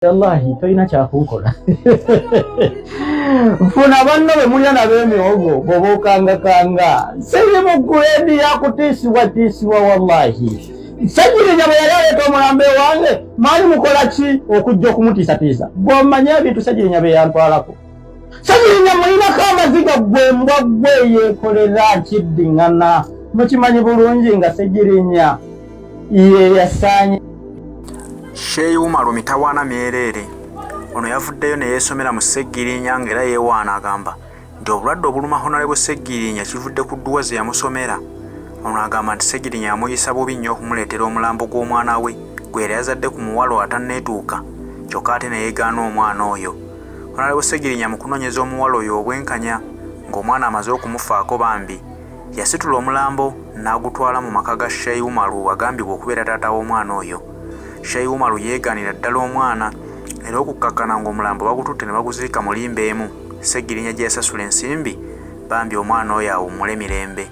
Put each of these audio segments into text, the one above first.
Wallahi toyina kyakukola funa banno bwe mulya nabo emyogo bobokanga siri mu grade yakutiisibwa wallahi sajirinya bwe yali aleeta omulambe wange maali mukola ki okujja okumutiisatiisa gw'omanya ebintu sajirinya bye yantwalako sajirinya mulinako amaziga gwembwa gwe yeekolera nkiddiŋŋana mukimanyi bulungi nga sajirinya ye yasaanye Sheyi Umaru mitawana myerere ono yavuddeyo ne yeesomera mu Seggirinya ngera yeewaana agamba nti obulwadde obuluma Honorable Seggirinya kivudde ku dduwa ze yamusomera. Ono agamba nti Seggirinya yamuyisa bubi nnyo okumuleetera omulambo gw'omwana we gwe yali yazadde ku muwalo atanneetuuka kyokka ate ne yeegaana omwana oyo. Honorable Seggirinya mu kunoonyeza omuwala oyo obwenkanya ng'omwana amaze okumufaako bambi yasitula omulambo n'agutwala mu maka ga Sheyi Umaru agambibwa okubeera taata w'omwana oyo. Sheyi Umaru yeegaanira ddala omwana era okukkakkana ng'omulambo bagututte ne baguziika mu limba emu Seggirinya gye yasasula ensimbi bambi omwana oyo awummule mirembe.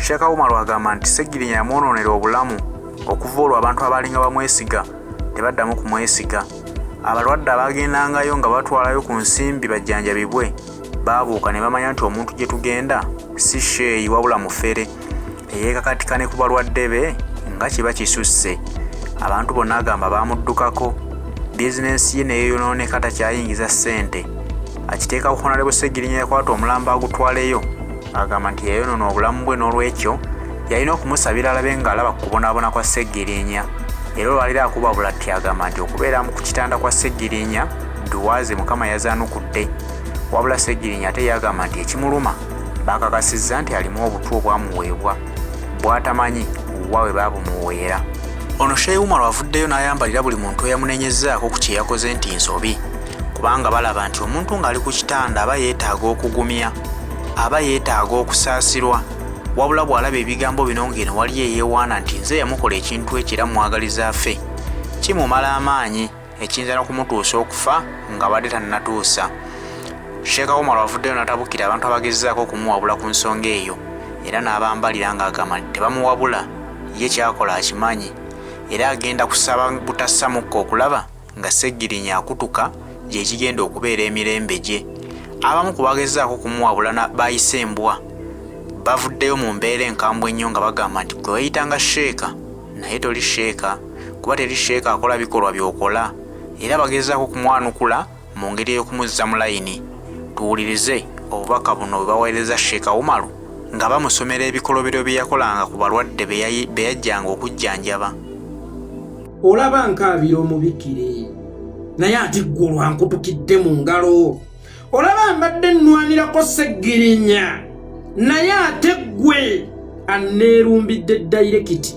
Sheikh Umaru agamba nti Seggirinya yamwonoonera obulamu okuva olwo abantu abaalinga bamwesiga tebaddamu kumwesiga. Abalwadde abaagendangayo nga batwalayo ku nsimbi bajjanjabibwe baabuuka ne bamanya nti omuntu gye tugenda si Sheyi wabula mufere eyeekakatika ne ku balwadde be nga kiba kisusse. Abantu bonna agamba baamuddukako bizinensi ye neyeyonooneka takyayingiza ssente akiteeka ku Honorable Seggirinya yakwata omulambo agutwaleyo agamba nti yayonoona obulamu bwe n'olwekyo yalina okumusabira alabe ng'alaba ku kubonaabona kwa Seggirinya era olwaliro akuba bulatti agamba nti okubeera ku kitanda kwa Seggirinya duwaaze Mukama yazaanukudde wabula Seggirinya ate yagamba nti ekimuluma baakakasizza nti alimu obutwa obwamuweebwa bw'atamanyi wa bwe baabumuweera. Ono Sheyi Umaru avuddeyo n'ayambalira buli muntu eyamunenyezaako ku kye yakoze nti nsobi kubanga balaba nti omuntu ng'ali ku kitanda aba yeetaaga okugumya aba yeetaaga okusaasirwa wabula bw'alaba ebigambo bino ng'eno wali eyeewaana nti nze yamukola ekintu ekyo era mwagaliza affe kimumala amaanyi ekiyinza n'okumutuusa okufa nga badde tannatuusa. Sheikh Umaru avuddeyo n'atabukira abantu abagezaako okumuwabula ku nsonga eyo era n'abambalira ng'agamba nti tebamuwabula ye kyakola akimanyi era agenda kusaba butassa mukka okulaba nga Seggirinya akutuka gye kigenda okubeera emirembe gye. Abamu ku bagezaako kumuwabula baayise embwa bavuddeyo mu mbeera enkambwe ennyo nga bagamba nti gwe wayitanga sheeka naye toli sheeka kuba teri sheeka akola bikolwa by'okola era bagezaako kumwanukula mu ngeri ey'okumuzza mu layini. Tuwulirize obubaka buno bwe baweereza Sheikh Umaru nga bamusomera ebikolobero bye yakolanga ku balwadde be yajjanga okujjanjaba. Olaba nkaabira omubikire naye ate ggwe olwankutukidde mu ngalo. Olaba mbadde nnwanirako Seggirinya naye ate ggwe anneerumbidde dayirikiti.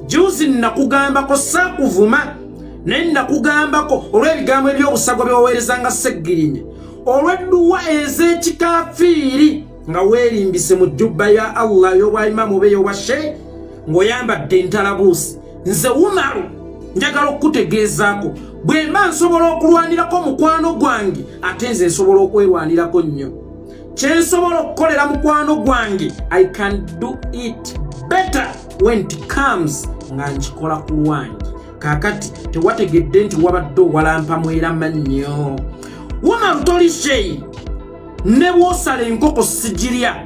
Juzi nakugambako saakuvuma naye nakugambako olw'ebigambo eby'obusagwa bye waweerezanga Seggirinya olw'edduwa ez'ekikaafiiri nga weerimbise mu jjubba ya Allah y'obwa Imamu be y'obwa Sheyi ng'oyambadde entalabuusi. Nze Umaru njagala okukutegeezaako bwe mba nsobola okulwanirako mukwano gwange ate nze nsobola okwerwanirako nnyo. Kye nsobola okukolera mukwano gwange I can do it better when it comes nga nkikola ku lwange. Kaakati tewategedde nti wabadde owalampamu era mannyo. Umaru toli Sheyi ne bw'osala enkoko sigirya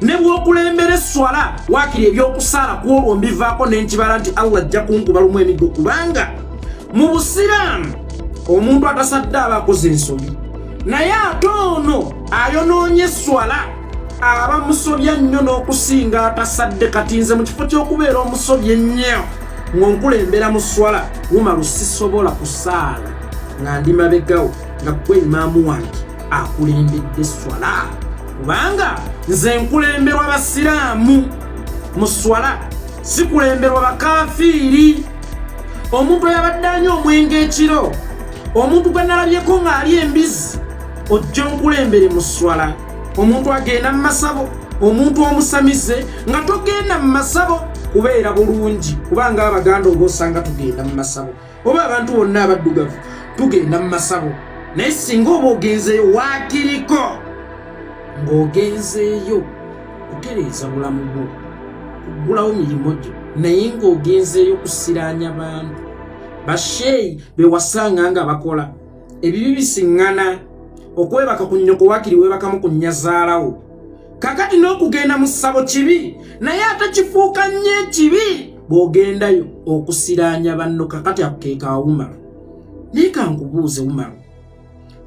ne bw'okulembera esswala waakiri ebyokusaala ku olwo mbivaako ne nkibala nti Allah ajja kunkuba lumu emiggo kubanga mu Busiraamu omuntu atasadde aba akoze ensobi naye ate ono ayonoonye esswala aba musobya nnyo n'okusinga atasadde. Kati nze mu kifo ky'okubeera omusobya ennyo ng'onkulembera mu sswala Umaru sisobola kusaala nga ndi mabegawo nga ggwe imaamu wange akulembedde esswala kubanga nze nkulemberwa Basiraamu mu sswala sikulemberwa bakaafiiri. Omuntu yabadde anywa omwenge ekiro omuntu gwe nalabyeko ng'ali embizi ojja nkulembere mu sswala. Omuntu agenda mu masabo omuntu omusamize nga togenda mu masabo kubeera bulungi kubanga Abaganda oba osanga tugenda mu masabo oba abantu bonna abaddugavu tugenda mu masabo naye singa oba ogenzeeyo waakiriko ng'ogenzeeyo kutereeza bulamu bwo kuggulawo mirimu gyo naye ng'ogenzeeyo kusiraanya bantu basheyi bewasanga nga bakola ebibi bisiŋŋana okwebaka ku nnyoko waakiri weebakamu ku nnyazaalawo kakati n'okugenda mu ssabo kibi naye ate kifuuka nnyo ekibi bw'ogendayo okusiraanya banno kakati akeeka Umaro naye kankubuuze Umaro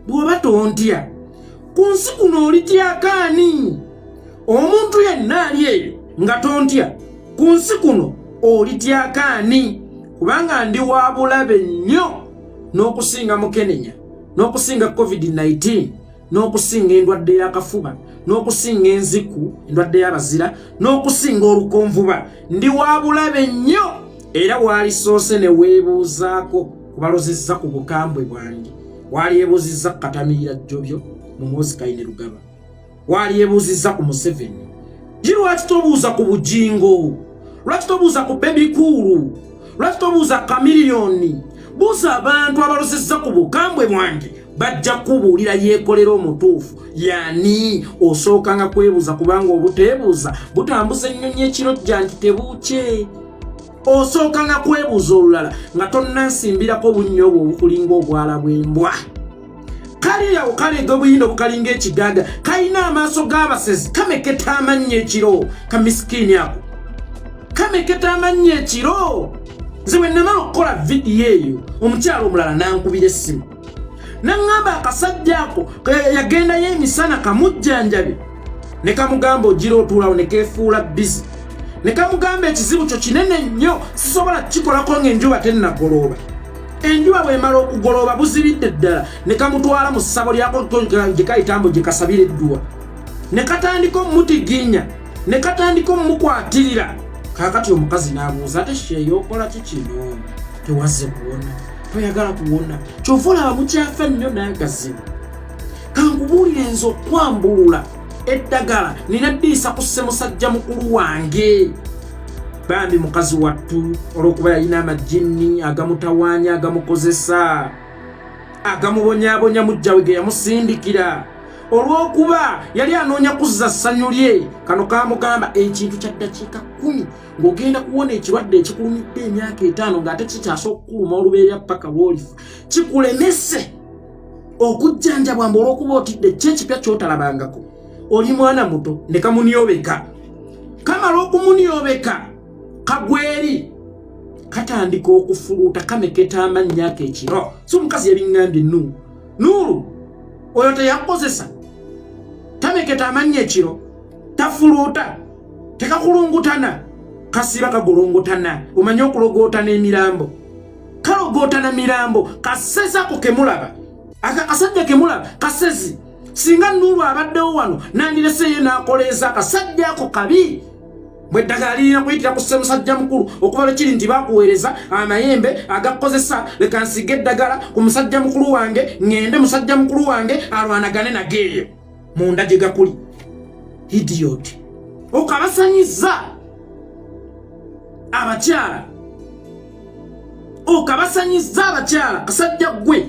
bw'oba tontya ku nsi kuno olityako ani omuntu yenna ali eyo nga tontya ku nsi kuno olityako ani kubanga ndi wa bulabe nnyo n'okusinga Mukenenya n'okusinga COVID-19 n'okusinga endwadde y'akafuba n'okusinga enziku endwadde y'abazira n'okusinga olukonvuba ndi wa bulabe nnyo era waalisoose ne weebuuzaako kubalozezza ku bukambwe bwange waalyebuuzizza ku Katamiira Jjobyo mu Mwozi Kaine Lugaba waalyebuuzizza ku Museveni lwaki tobuuza ku Bujingo lwaki tobuuza ku Baby Cool lwaki tobuuza Kamiliyoni buuza abantu abalozezza ku bukambwe bwange bajja kubuulira yeekolera omutuufu yani osookanga kwebuuza kubanga obuteebuuza butambuza ennyonyi ekirojja nti tebuukye osookanga kwebuuza olulala nga tonnansimbirako obunnyo obwo obukulinga obwala bw'embwa kali yawo kaleega obuyinda obukalinga ekigaaga kalina amaaso g'abasezi kameketa amannya ekiro kamisikiini ako kameketa amannya ekiro nze bwe namala okukola vidiyo eyo omukyalo omulala nankubira essimu naŋŋamba akasajja ako yagendayo emisana kamujjanjabe ne kamugamba ogira otuulawo ne keefuula bizi ne kamugamba ekizibu kyo kinene nnyo sisobola kukikolako ng'enjuba tennagolooba enjuba bw'emala okugolooba buzibidde ddala ne kamutwala mu ssabo lyako gye kayitambo gye kasabira eddwa ne katandika omutiginya ne katandika omukwatirira kaakati omukazi n'abuuza ate sheeyo okola ki kino tewazze kuwona toyagala kuwona kyova olaba mukyafa nnyo n'agazibu kankubuulire nze okwambulula eddagala nina ddiisa ku ssemusajja mukulu wange bambi mukazi wattu olw'okuba yalina amajjini agamutawaanya agamukozesa agamubonyaabonya mujjawe ge yamusindikira olw'okuba yali anoonya kuzza ssanyu lye kano kamugamba ekintu kya ddakiika 10 ng'ogenda kuwona ekirwadde ekikulumidde emyaka 5 ng'ate kikyasa okukuluma olubeerera paka lw'olifa kikulemese okujjanjabwa mbu olw'okuba otidde kyekipya ky'otalabangako oli mwana muto ne kamuniobeka kamala okumunyobeka kagweri katandika okufuluuta kameketa amannya ako ekiro so omukazi yabiŋŋambye Nuuru oyo teyakozesa tameketa amannya ekiro tafuluuta tekakulungutana kasiba kagolongotana omanye okulogootana emirambo kalogootana mirambo kasezi ako kemulaba akasajja kemulaba kasezi singa Nuuru abaddewo wano nandireseeyo n'akoleeza akasajja ako kabi bwe ddagala lirina kuyitira ku ssemusajja mukulu okuba lwe kiri nti baakuweereza amayembe agakozesa leka nsiga eddagala ku musajja mukulu wange ŋŋende musajja mukulu wange alwanagane nageeyo munda gye gakuli idiot okabasanyizza abakyala kasajja gwe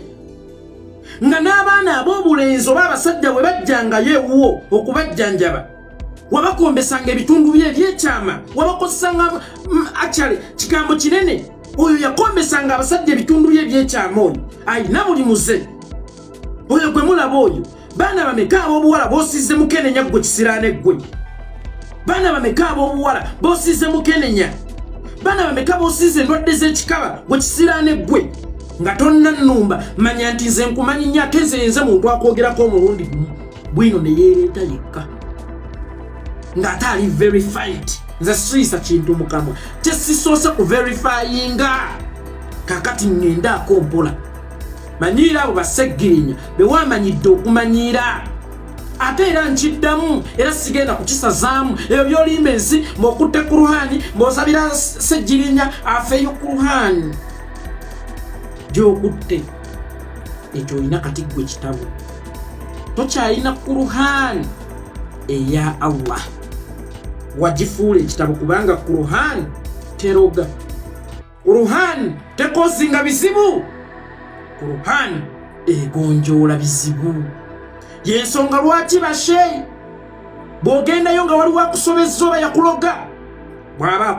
nga n'abaana ab'obulenzi oba abasajja bwe bajjangayo ewuwo okubajjanjaba wabakombesanga ebitundu bye ebyekyama wabakozesanga actually kigambo kinene oyo yakombesanga abasajja ebitundu bye ebyekyama oyo ayina buli muze oyo gwe mulaba oyo baana bameka ab'obuwala boosiize Mukenenya gwe kisiraane gwe baana bameka ab'obuwala boosiize Mukenenya baana bameka boosiize endwadde z'ekikaba gwe kisiraane gwe nga tonna nnumba manya nti nze nkumanyi nnyo ate nze muntu akwogerako omulundi gumu bwino ne yeereeta yekka ng'ate ali verified nze siisa kintu mukamwa kyesisoose ku verifyinga kakati ŋŋendaako mpola manyiira abo baseggirinya be wamanyidde okumanyiira ate era nkiddamu era sigenda kukisazaamu ebyo by'olimba ensi ng'okutte Kuruhani ng'osabira Seggirinya afeeyo Kuruhani gy'okutte ekyo olina kati gwe kitabo tokyalina Kuruhani eya Allah wagifuula ekitabo kubanga Kuruhani teroga Kuruhani tekozinga bizibu Kuruhani egonjoola bizibu yensonga lwaki basheyi bw'ogendayo nga waliwo akusobezza oba yakuloga bw'aba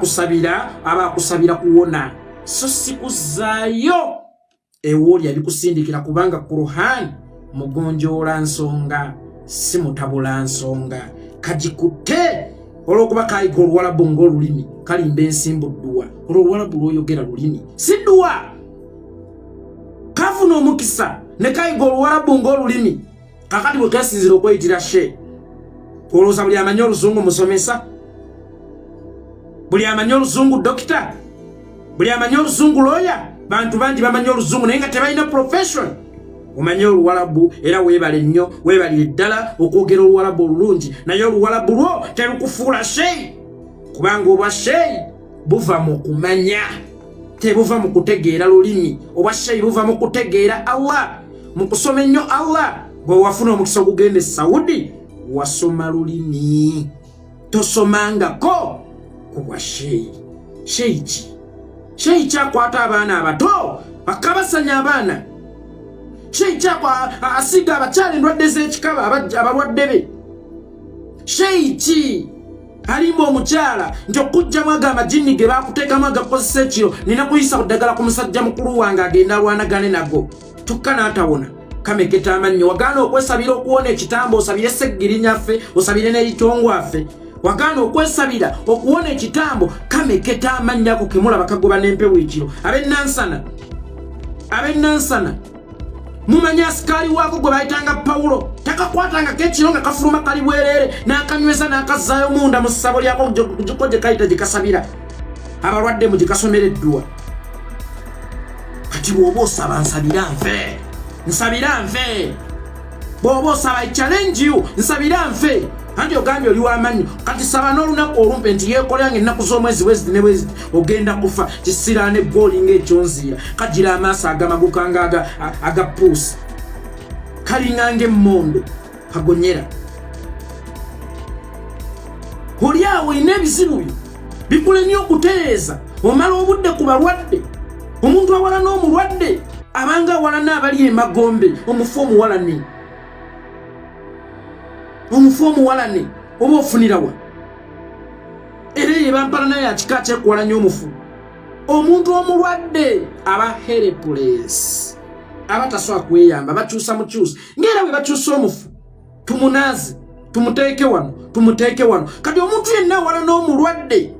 akusabira kuwona so sikuzaayo ewoli abikusindikira kubanga Qur'an mugonjoola nsonga si mutabula nsonga kagikutte olwokuba kayiga Oluwalabu ng'olulimi kalimba ensimbu dduwa Oluwalabu lw'oyogera lulimi si dduwa kafuna omukisa ne kayiga Oluwalabu ng'olulimi kakati bwe keesinzira okweyitira she olowooza buli amanyi Oluzungu musomesa buli amanyi Oluzungu dokita buli amanyi Oluzungu lawyer bantu bangi bamanyi Oluzungu naye nga tebalina profession omanyi Oluwalabu era weebale nnyo weebalire ddala okwogera Oluwalabu olulungi naye Oluwalabu lwo terukufuula sheyi kubanga obwa sheyi buva mu kumanya tebuva mu kutegeera lulimi obwa sheyi buva mu kutegeera Allah mu kusoma ennyo Allah bwe wafuna omukisa ogugenda e Saudi wasoma lulimi tosomangako ku bwa sheyi sheyi ki sheyi kyakwata abaana abato bakabasanya abaana sheyi kyakwa asiga abakyala endwadde z'ekikaba abalwadde be sheyi ki alimba omukyala nti okujjamu ago amajini ge bakuteekamu agakozesa ekiro nina kuyisa kuddagala ku musajja mukulu wange agenda alwanagane nago tukka n'atawona kameketa amannyo wagaana okwesabira okuwona ekitambo osabire Sseggirinyaffe osabire n'Eritongwaffe wagaana okwesabira okuwona ekitambo kameketa amannya ako kemulaba kagoba n'empewo ekiro ab'ennansana mumanya asikaali waako gwe bayitanga Pawulo takakwatangako ekiro nga kafuluma kali bwereere n'akanyweza n'akazzaayo munda mu ssabo lyako gye kayita gye kasabira abalwadde mu gye kasomera eddwa kati bw'oba osaba nsabira nfe bw'oba osaba challenge you nsabira nfe anti ogambye oli w'amannyo kati saba n'olunaku olumpe nti yeekolera ennaku z'omwezi weziti ne bweziti ogenda kufa kisiraane ggooli ng'ekyonziira kagira amaaso agamagukanga aga puusi kalinganga emmondo kagonyera oli awo olina ebizibu byo bikulemye okutereeza omala obudde ku balwadde omuntu awala n'omulwadde abanga awala n'abali emagombe omufu omuwalane oba ofunirawa era ye bampala naye akika kyekuwalanya omufu omuntu omulwadde aba helpless aba tasobola kweyamba bakyusa mukyusa ng'era bwe bakyusa omufu tumunaaze tumuteeke wano kati omuntu yenna awala n'omulwadde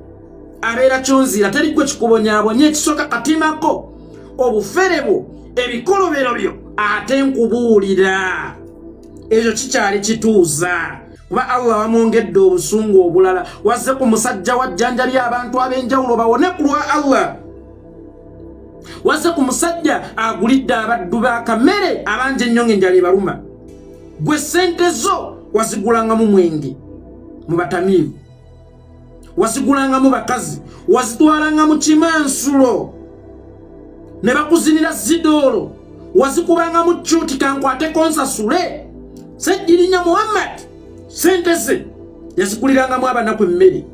abeera kyonziira teri gwe kikubonyaabonya ekisooka katimako obufere bwo ebikolobero byo ate nkubuulira ekyo kikyali kituuza kuba Allah wamwongedde obusungu obulala wazze ku musajja wajjanjali abantu ab'enjawulo bawone ku lwa Allah wazze ku musajja agulidde abaddu b'akamere abangi ennyo ng'enjala ebaluma gwe ssente zo wazigulangamu mwenge mu batamiivu wazigulangamu bakazi wazitwalangamu kimansulo ne bakuzinira zidoolo wazikubangamu kyuti kankwateko nsasule Sseggirinya Muhammad sente ze yazikulirangamu abanaku emmere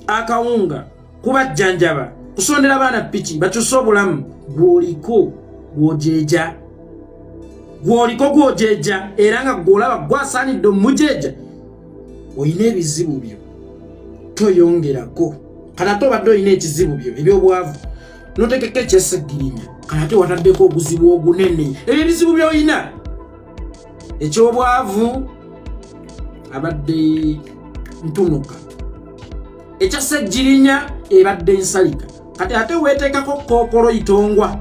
akawunga kubajjanjaba kusondera abaana piki bakyusa obulamu gwoliko gwojeja era nga gwolaba gwasaanidde omujeja olina ebizibu byo toyongerako kanate obadde olina ekizibu byo ebyobwavu notekeko ekyesseggirinya kanate wataddeko obuzibu ogunene ebyo ebizibu byolina ekyobwavu abadde ntunuka ekyasseggirinya ebadde nsalika kati ate weeteekako kookolo itongwa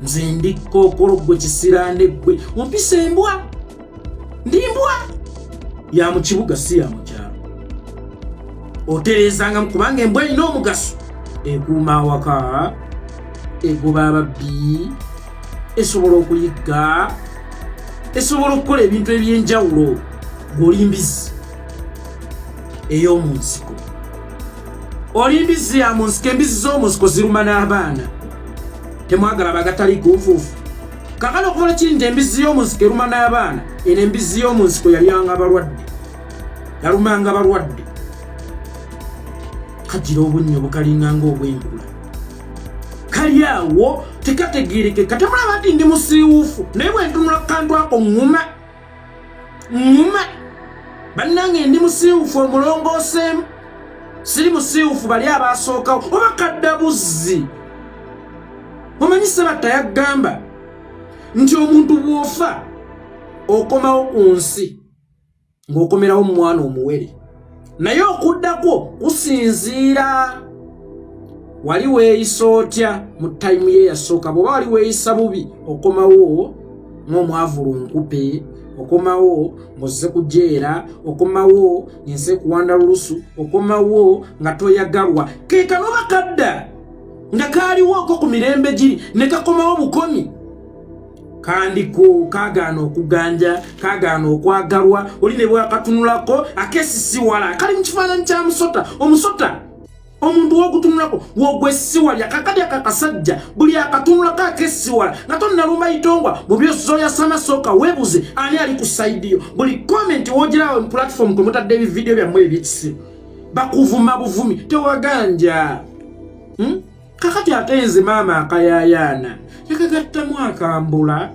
nze ndi kookolo gwe kisirande gwe ompisa embwa ndi mbwa ya mu kibuga si ya mu kyalo otereezanga kubanga embwa erina omugaso ekuuma awaka egoba ababbi esobola okuyigga esobola okukola ebintu ebyenjawulo ng'oli mbizi ey'omu nsiko oli mbizi ya mu nsiko embizi z'omu nsiko ziruma n'abaana temwagala bagataliiko nfuufu kakale okubola kiri nti embizi y'omu nsiko eruma n'abaana eno embizi y'omu nsiko yalumanga balwadde kagira obunnyo bukalinganga obw'enkula kali awo tekategeerekeka temulaba nti ndi musiiwuufu naye bwe ntunula kantu ako ŋŋuma bannange ndi musiiwuufu omulongooseemu siri musiiwuufu bali abaasookawo oba kaddabuzzi omanyi Ssabatta yagamba nti omuntu bw'ofa okomawo ku nsi ng'okomerawo mwana omuwere, naye okuddako kusinziira wali weeyisa otya mu tayimu ye yasooka. bw'oba wali weeyisa bubi okomawo ng'omwavu lunkupe, okomawo ng'ozze kujeera, okomawo ng'ense kuwanda lulusu, okomawo nga toyagalwa. Ke kanoba kadda nga kaliwoko ku mirembe giri ne kakomawo bukomi, kandiko kagaana okuganja, kagaana okwagalwa, oli ne bwakatunulako akesisiwala kali mu kifaananyi kya musota. Omusota omuntu w'okutunulako w'ogwesisiwalya kakadya kakasajja buli akatunulako akesisiwala nga tonnalumba itongwa mu byosoya samasooka weebuze ani ali ku sayidiyo. Buli komenti wogirawo mu platform kwe mutadde ebividiyo byammwe ebyekisiru bakuvuma buvumi tewaganja. Kakati ate nze maama akayayaana yakagattamu akambula,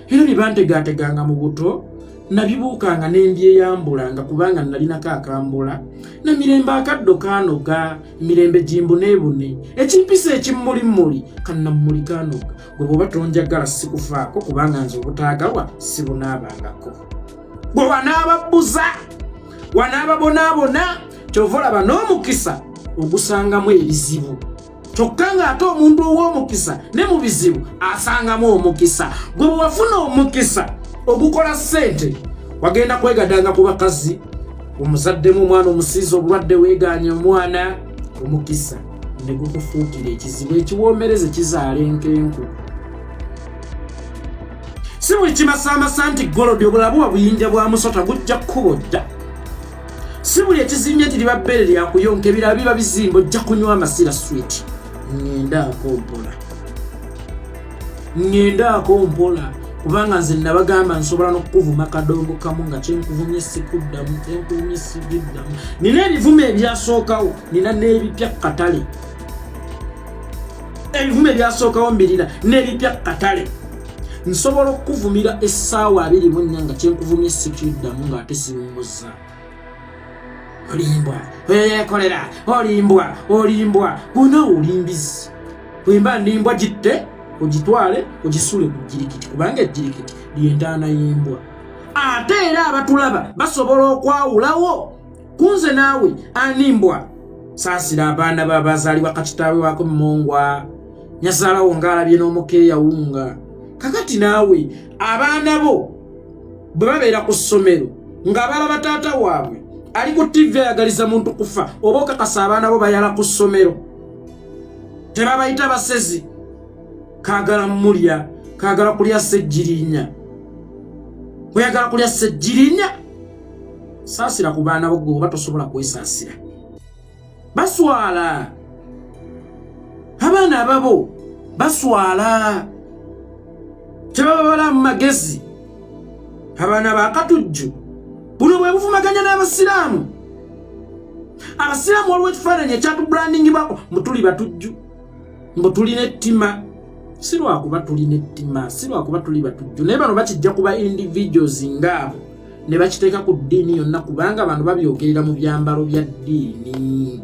era bye bantegateganga mu buto nabibuukanga nembyeyambulanga kubanga nalinako akambula. Na mirembe akaddo kanoga, mirembe jimbu nebune, ekimpisa ekimulimuli kannamuli kanoga. Gwe bw'oba tonjagala sikufaako kubanga nze obutaagalwa sibunaabangako. Bwe wanaababuza wanaababonaabona kyova olaba n'omukisa ogusangamu ebizibu. Kyokka ng'ate omuntu ow'omukisa ne mu bizibu asangamu omukisa. Gwe bwe wafuna omukisa ogukola ssente wagenda kwegadanga ku bakazi, omuzaddemu omwana omusiizi obulwadde weeganye omwana, omukisa ne gukufuukira ekizibu ekiwoomereze kizaala enkenku. Si buli kimasaamasa nti golodi obulabu wa buyinja bwa musota gujja kkubo dda. Si buli ekizimye nti liba bbere lyakuyonka ebirala biba bizimba ojja kunywa amasira switi. Ngendaako mpola kubanga nze nabagamba nsobola n'okukuvuma kadongo kamu nga kyenkuvumye sikuddamu, kyenkuvumye sigiddamu. Nina ebivume ebyasookawo, nina n'ebipya katale. Ebivume ebyasookawo mbirina n'ebipya katale. Nsobola okukuvumira essaawa 24 nga kyenkuvumye sikiddamu ng'ate siwummuza. Olimbwa, kolera, olimbwa, gona olimbizi. Bwemba ndimbwa gitte, ogitwale, ogisule ku jirikiti kubanga ejirikiti lyentaana y'imbwa. Ate era abatulaba basobola okwawulawo. Kunze naawe animbwa saasira abaana babazaalibwa kakitaawe waako mmongwa, nyazaalawo ng'alabye n'omukeeya wunga. Kakati naawe abaana bo bwe babeera ku ssomero ng'abalaba taata waabwe ali ku TV ayagaliza muntu kufa, oba okakasa abaana bo bayala ku ssomero tebabayita basezi, kaagala mulya, kaagala kulya ssejjirinya. Oyagala kulya ssejjirinya saasira ku baana bo gwe oba tosobola kwesaasira. Baswala abaana ababo, baswala tebaba balamu magezi. Abaana bakatujju buno bwe buvumaganya n'abasiraamu. Abasiraamu waliwo ekifaananyi ekyatubrandingibwako mutuli batujju, mbu tulina ettima. Si lwakuba tulina ettima, si lwakuba tuli batujju, naye bano bakijja kuba individuals ngaabo ne bakiteeka ku ddiini yonna kubanga bano babyogerera mu byambalo bya ddiini.